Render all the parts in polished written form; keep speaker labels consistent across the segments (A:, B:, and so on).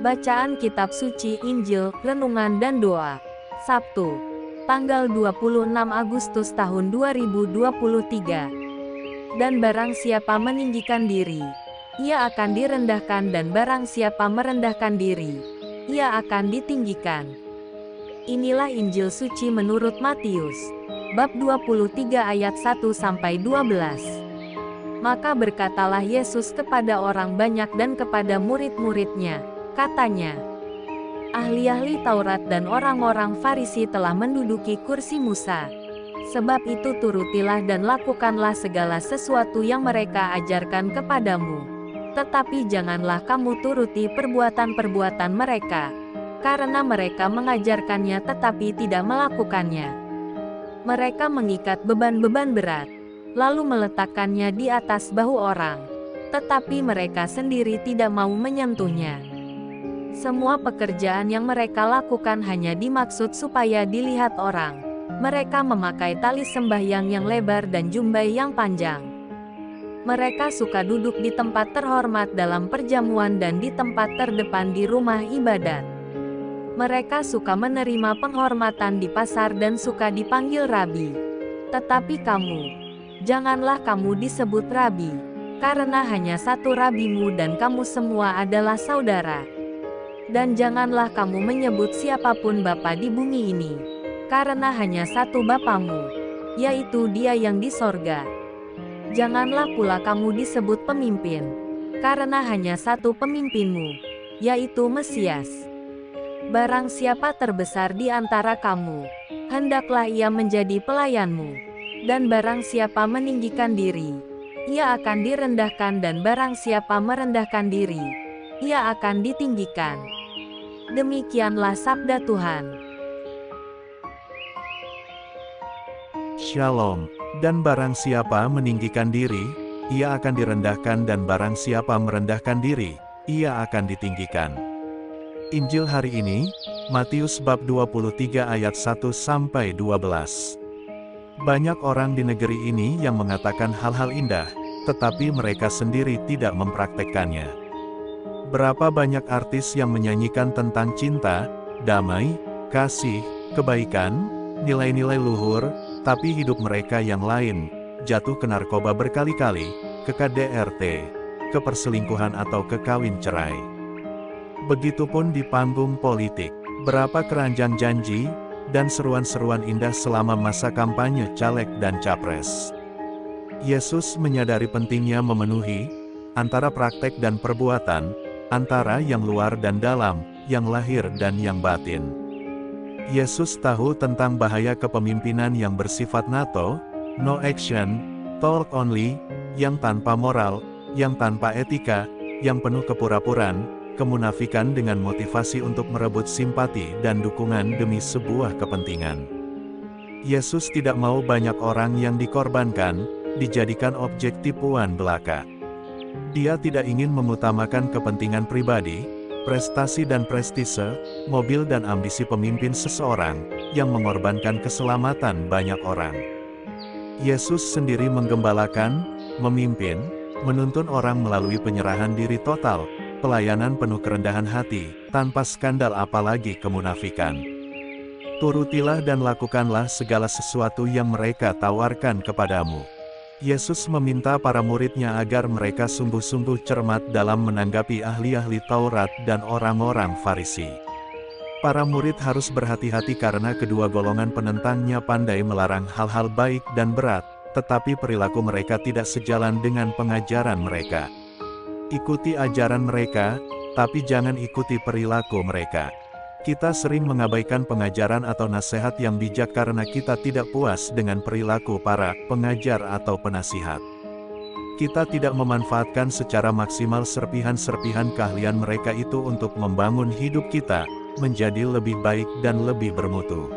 A: Bacaan Kitab Suci Injil, Renungan dan Doa. Sabtu, tanggal 26 Agustus tahun 2023. Dan barang siapa meninggikan diri, ia akan direndahkan, dan barang siapa merendahkan diri, ia akan ditinggikan. Inilah Injil suci menurut Matius, bab 23 ayat 1-12. Maka berkatalah Yesus kepada orang banyak dan kepada murid-muridnya, katanya, ahli-ahli Taurat dan orang-orang Farisi telah menduduki kursi Musa. Sebab itu turutilah dan lakukanlah segala sesuatu yang mereka ajarkan kepadamu. Tetapi janganlah kamu turuti perbuatan-perbuatan mereka, karena mereka mengajarkannya tetapi tidak melakukannya. Mereka mengikat beban-beban berat, lalu meletakkannya di atas bahu orang, tetapi mereka sendiri tidak mau menyentuhnya. Semua pekerjaan yang mereka lakukan hanya dimaksud supaya dilihat orang. Mereka memakai tali sembahyang yang lebar dan jumbai yang panjang. Mereka suka duduk di tempat terhormat dalam perjamuan dan di tempat terdepan di rumah ibadat. Mereka suka menerima penghormatan di pasar dan suka dipanggil rabi. Tetapi kamu, janganlah kamu disebut rabi, karena hanya satu rabimu dan kamu semua adalah saudara. Dan janganlah kamu menyebut siapapun bapa di bumi ini, karena hanya satu Bapamu, yaitu Dia yang di sorga. Janganlah pula kamu disebut pemimpin, karena hanya satu pemimpinmu, yaitu Mesias. Barang siapa terbesar di antara kamu, hendaklah ia menjadi pelayanmu. Dan barang siapa meninggikan diri, ia akan direndahkan, dan barang siapa merendahkan diri, ia akan ditinggikan. Demikianlah sabda Tuhan.
B: Shalom. Dan barang siapa meninggikan diri, ia akan direndahkan, dan barang siapa merendahkan diri, ia akan ditinggikan. Injil hari ini, Matius bab 23 ayat 1-12. Banyak orang di negeri ini yang mengatakan hal-hal indah, tetapi mereka sendiri tidak mempraktekkannya. Berapa banyak artis yang menyanyikan tentang cinta, damai, kasih, kebaikan, nilai-nilai luhur, tapi hidup mereka yang lain, jatuh ke narkoba berkali-kali, ke KDRT, ke perselingkuhan atau ke kawin cerai. Begitupun di panggung politik, berapa keranjang janji, dan seruan-seruan indah selama masa kampanye caleg dan capres. Yesus menyadari pentingnya memenuhi antara praktek dan perbuatan, antara yang luar dan dalam, yang lahir dan yang batin. Yesus tahu tentang bahaya kepemimpinan yang bersifat NATO, no action, talk only, yang tanpa moral, yang tanpa etika, yang penuh kepura-puraan, kemunafikan dengan motivasi untuk merebut simpati dan dukungan demi sebuah kepentingan. Yesus tidak mau banyak orang yang dikorbankan, dijadikan objek tipuan belaka. Dia tidak ingin mengutamakan kepentingan pribadi, prestasi dan prestise, mobil dan ambisi pemimpin seseorang, yang mengorbankan keselamatan banyak orang. Yesus sendiri menggembalakan, memimpin, menuntun orang melalui penyerahan diri total, pelayanan penuh kerendahan hati, tanpa skandal apalagi kemunafikan. Turutilah dan lakukanlah segala sesuatu yang mereka tawarkan kepadamu. Yesus meminta para muridnya agar mereka sungguh-sungguh cermat dalam menanggapi ahli-ahli Taurat dan orang-orang Farisi. Para murid harus berhati-hati karena kedua golongan penentangnya pandai melarang hal-hal baik dan berat, tetapi perilaku mereka tidak sejalan dengan pengajaran mereka. Ikuti ajaran mereka, tapi jangan ikuti perilaku mereka. Kita sering mengabaikan pengajaran atau nasihat yang bijak karena kita tidak puas dengan perilaku para pengajar atau penasihat. Kita tidak memanfaatkan secara maksimal serpihan-serpihan keahlian mereka itu untuk membangun hidup kita menjadi lebih baik dan lebih bermutu.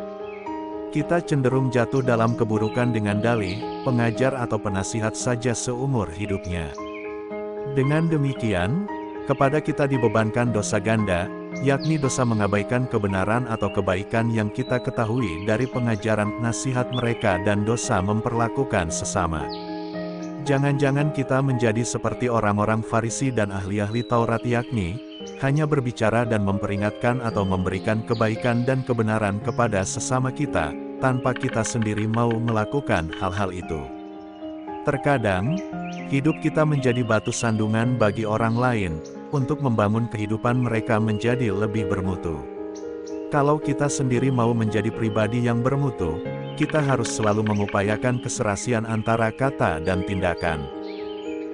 B: Kita cenderung jatuh dalam keburukan dengan dalih, pengajar atau penasihat saja seumur hidupnya. Dengan demikian, kepada kita dibebankan dosa ganda, yakni dosa mengabaikan kebenaran atau kebaikan yang kita ketahui dari pengajaran nasihat mereka dan dosa memperlakukan sesama. Jangan-jangan kita menjadi seperti orang-orang Farisi dan ahli-ahli Taurat, yakni hanya berbicara dan memperingatkan atau memberikan kebaikan dan kebenaran kepada sesama kita, tanpa kita sendiri mau melakukan hal-hal itu. Terkadang, hidup kita menjadi batu sandungan bagi orang lain, untuk membangun kehidupan mereka menjadi lebih bermutu. Kalau kita sendiri mau menjadi pribadi yang bermutu, kita harus selalu mengupayakan keserasian antara kata dan tindakan.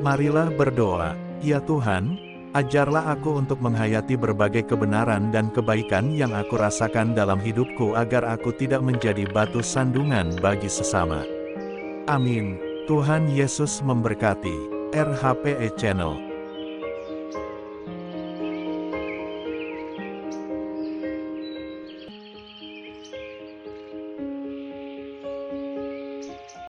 B: Marilah berdoa, ya Tuhan, ajarlah aku untuk menghayati berbagai kebenaran dan kebaikan yang aku rasakan dalam hidupku agar aku tidak menjadi batu sandungan bagi sesama. Amin. Tuhan Yesus memberkati. RHPE Channel.